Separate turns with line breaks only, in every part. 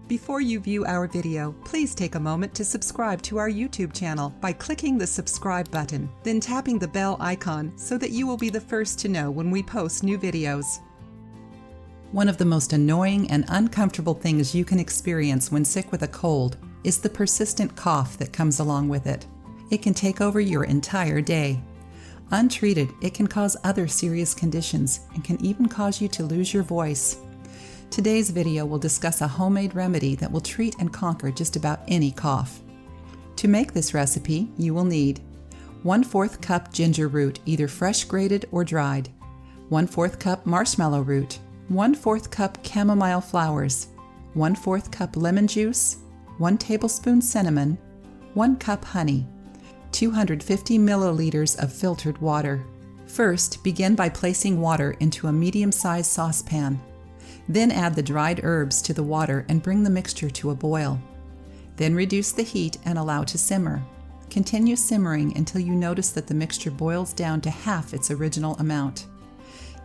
Before you view our video, please take a moment to subscribe to our YouTube channel by clicking the subscribe button, then tapping the bell icon so that you will be the first to know when we post new videos. One of the most annoying and uncomfortable things you can experience when sick with a cold is the persistent cough that comes along with it. It can take over your entire day. Untreated, it can cause other serious conditions and can even cause you to lose your voice. Today's video will discuss a homemade remedy that will treat and conquer just about any cough. To make this recipe, you will need 1/4 cup ginger root, either fresh grated or dried, 1/4 cup marshmallow root, 1/4 cup chamomile flowers, 1/4 cup lemon juice, 1 tablespoon cinnamon, 1 cup honey, 250 milliliters of filtered water. First, begin by placing water into a medium-sized saucepan. Then add the dried herbs to the water and bring the mixture to a boil. Then reduce the heat and allow to simmer. Continue simmering until you notice that the mixture boils down to half its original amount.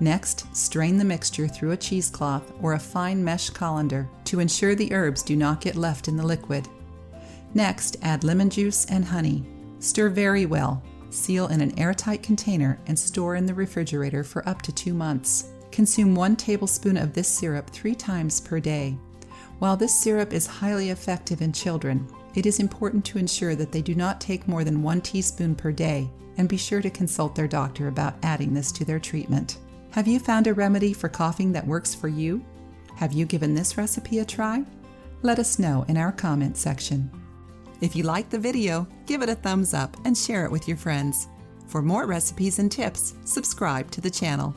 Next, strain the mixture through a cheesecloth or a fine mesh colander to ensure the herbs do not get left in the liquid. Next, add lemon juice and honey. Stir very well. Seal in an airtight container and store in the refrigerator for up to 2 months. Consume 1 tablespoon of this syrup 3 times per day. While this syrup is highly effective in children, it is important to ensure that they do not take more than 1 teaspoon per day, and be sure to consult their doctor about adding this to their treatment. Have you found a remedy for coughing that works for you? Have you given this recipe a try? Let us know in our comment section. If you liked the video, give it a thumbs up and share it with your friends. For more recipes and tips, subscribe to the channel.